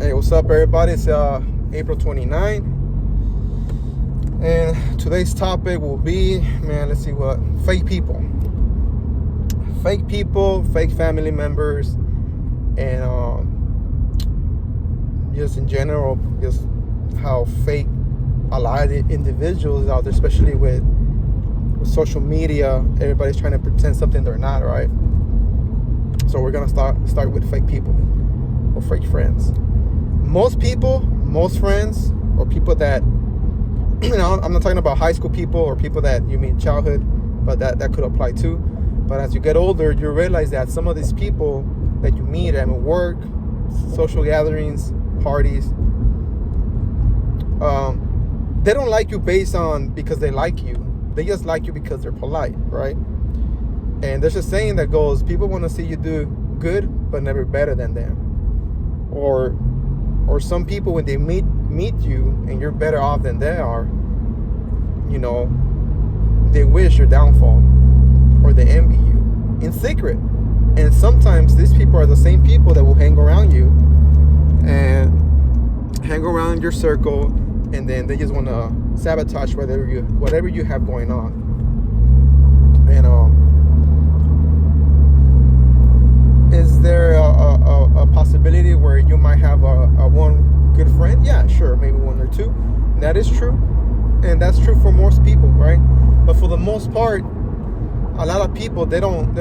Hey, what's up, everybody? It's April 29th, and today's topic will be, let's see what, fake people, fake family members, and just in general, just how fake a lot of the individuals out there, especially with social media. Everybody's trying to pretend something they're not, right? So we're gonna start with fake people or fake friends. Most people, most friends, or people that, I'm not talking about high school people or people that you meet childhood, but that could apply too. But as you get older, you realize that some of these people that you meet at work, social gatherings, parties, they don't like you based on because they like you. They just like you because they're polite, right? And there's a saying that goes, people want to see you do good, but never better than them. Or some people, when they meet you and you're better off than they are, they wish your downfall, or they envy you in secret. And sometimes these people are the same people that will hang around you and hang around your circle, and then they just want to sabotage whatever you have going on. And is there a possibility where you might have a one good friend? Yeah, sure, maybe one or two. That is true, and that's true for most people, right? But for the most part, a lot of people they don't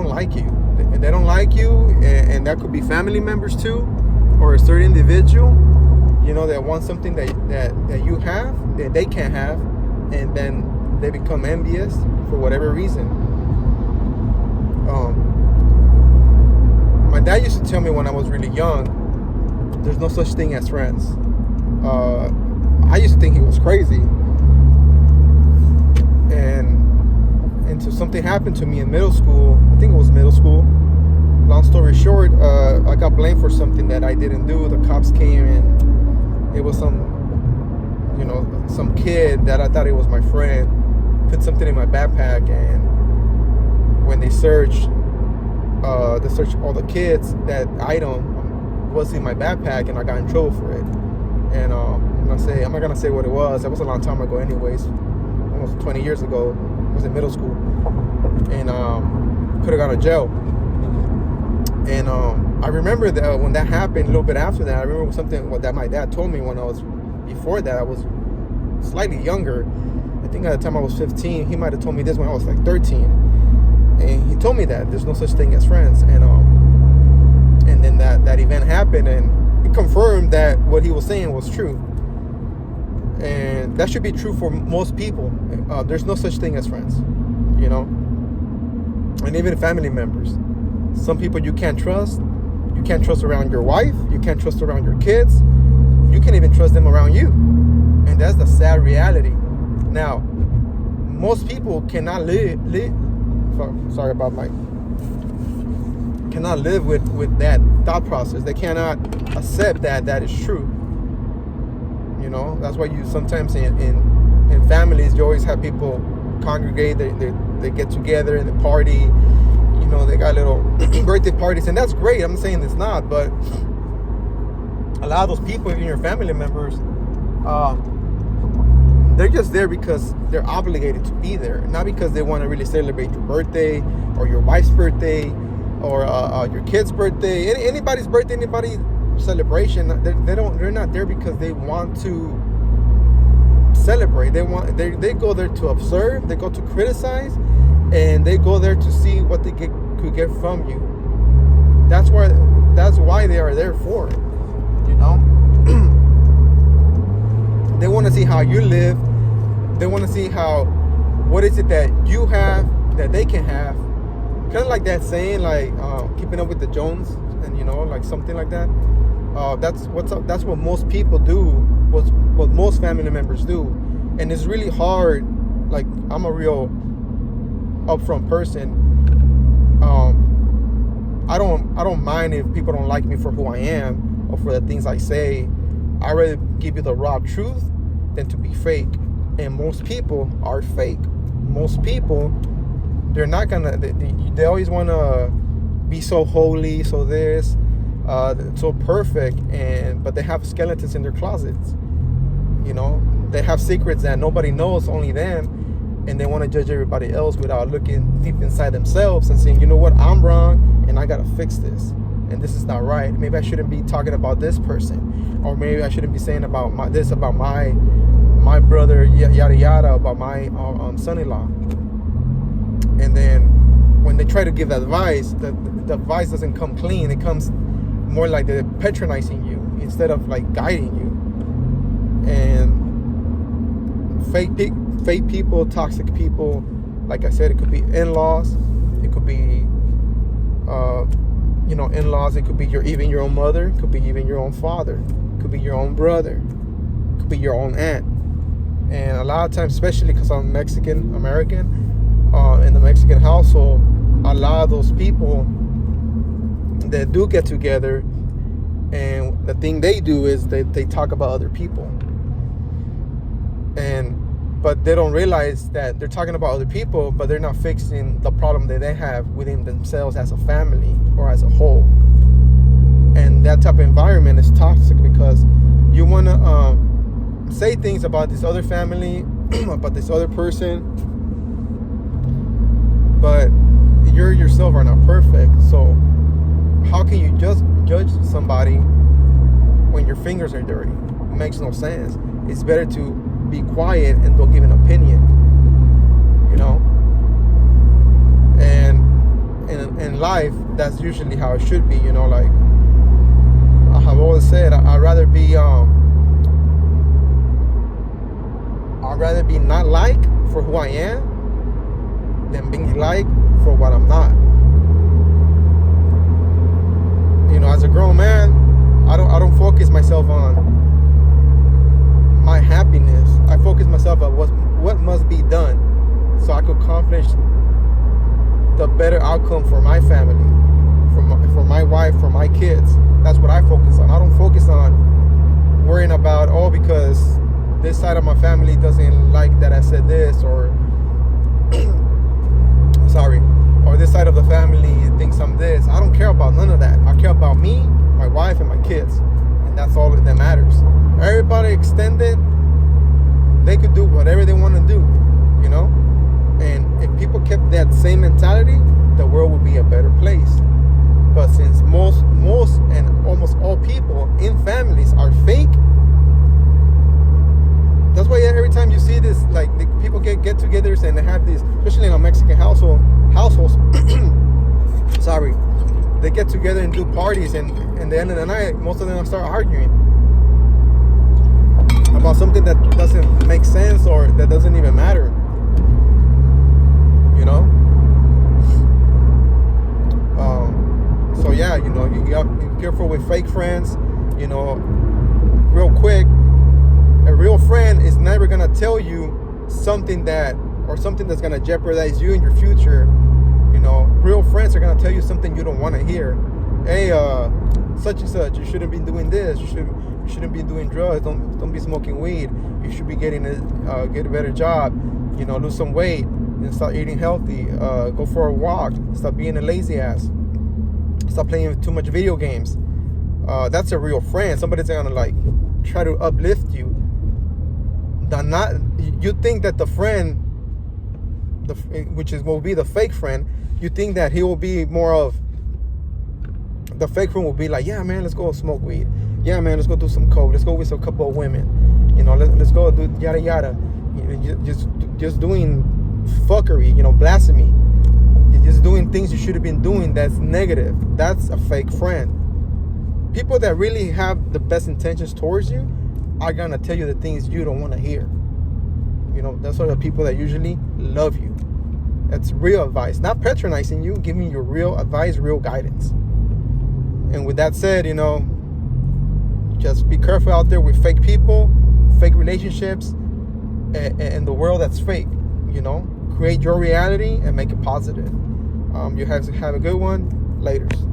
like you. They don't like you, and that could be family members too, or a certain individual, that want something that you have that they can't have, and then they become envious for whatever reason. My dad used to tell me when I was really young, there's no such thing as friends. I used to think he was crazy, and until something happened to me in middle school. I think it was middle school. Long story short, I got blamed for something that I didn't do. The cops came, and it was some kid that I thought it was my friend put something in my backpack, and when they searched all the kids, that item was in my backpack, and I got in trouble for it. And I'm not gonna say what it was. That was a long time ago, anyways, almost 20 years ago. I was in middle school, and could have gone to jail. And I remember that when that happened, a little bit after that, I remember something that my dad told me when before that, I was slightly younger. I think at the time I was 15. He might have told me this when I was like 13. And he told me that there's no such thing as friends. And then that event happened, and it confirmed that what he was saying was true. And that should be true for most people. There's no such thing as friends, and even family members. Some people you can't trust. You can't trust around your wife. You can't trust around your kids. You can't even trust them around you. And that's the sad reality. Now, most people cannot live with that thought process. They cannot accept that is true. That's why you sometimes in families, you always have people congregate. They get together and they party. They got little birthday parties, and that's great. I'm not saying it's not, but a lot of those people in your family members, they're just there because they're obligated to be there, not because they want to really celebrate your birthday or your wife's birthday or your kid's birthday, anybody's birthday, anybody's celebration. They're not there because they want to celebrate. They go there to observe. They go to criticize, and they go there to see what they could get from you. That's why they are there for. They want to see how you live. They want to see what is it that you have that they can have. Kind of like that saying, like keeping up with the Jones, and like something like that. That's what most people do. What most family members do, and it's really hard. Like, I'm a real upfront person. I don't mind if people don't like me for who I am or for the things I say. I'd rather give you the raw truth than to be fake. And most people are fake. Most people, they're not gonna. They always want to be so holy, so this, so perfect, but they have skeletons in their closets. You know, they have secrets that nobody knows, only them, and they want to judge everybody else without looking deep inside themselves and saying, you know what, I'm wrong, and I gotta fix this, and this is not right. Maybe I shouldn't be talking about this person, or maybe I shouldn't be saying about my brother, yada yada, about my son-in-law. And then when they try to give advice, the advice doesn't come clean. It comes more like they're patronizing you instead of like guiding you. And fake people, toxic people, like I said, it could be in-laws, it could be in-laws, it could be even your own mother, it could be even your own father, it could be your own brother, it could be your own aunt. And a lot of times, especially because I'm Mexican American, in the Mexican household, a lot of those people that do get together, and the thing they do is they talk about other people, but they don't realize that they're talking about other people, but they're not fixing the problem that they have within themselves as a family or as a whole. And that type of environment is toxic, because you want to say things about this other family, about this other person, but you yourself are not perfect. So how can you just judge somebody when your fingers are dirty? It makes no sense. It's better to be quiet and don't give an opinion, you know. And in life, that's usually how it should be, you know. Like I have always said, I'd rather be not liked for who I am than being liked for what I'm not. You know, as a grown man, I don't focus myself on my happiness. I focus myself on what must be done so I could accomplish the better outcome for my family, for my wife, for my kids. That's what I focus on. I don't focus on worrying about, because this side of my family doesn't like that I said this, or or this side of the family thinks I'm this. I don't care about none of that. I care about me, my wife, and my kids, and that's all that matters. Everybody extended, they could do whatever they want to do, you know. And if people kept that same mentality, the world would be a better place. But since most and almost all people in families are fake, that's why every time you see this, like, the people get-togethers and they have these, especially in a Mexican households, they get together and do parties, and at the end of the night, most of them start arguing about something that doesn't make sense or that doesn't even matter, you know. So yeah, you know, you got to be careful with fake friends. You know, real quick, a real friend is never gonna tell you something that's gonna jeopardize you in your future. You know, real friends are gonna tell you something you don't want to hear. Hey, such and such, you shouldn't be doing this. You shouldn't be doing drugs. Don't be smoking weed. You should be get a better job. You know, lose some weight and start eating healthy. Go for a walk. Stop being a lazy ass. Stop playing too much video games. That's a real friend. Somebody's gonna like try to uplift you. You think that the friend, which will be the fake friend, you think that he will be more of, the fake friend will be like, yeah man, let's go smoke weed. Yeah man, let's go do some coke. Let's go with a couple of women. You know, let's go do yada yada. You know, just doing fuckery. You know, blasphemy. You're just doing things you should have been doing. That's negative. That's a fake friend. People that really have the best intentions towards you are gonna tell you the things you don't want to hear. You know, those are the people that usually love you. That's real advice, not patronizing you, giving you real advice, real guidance. And with that said, you know, just be careful out there with fake people, fake relationships, and the world that's fake. You know, create your reality and make it positive. You have to have a good one. Laters.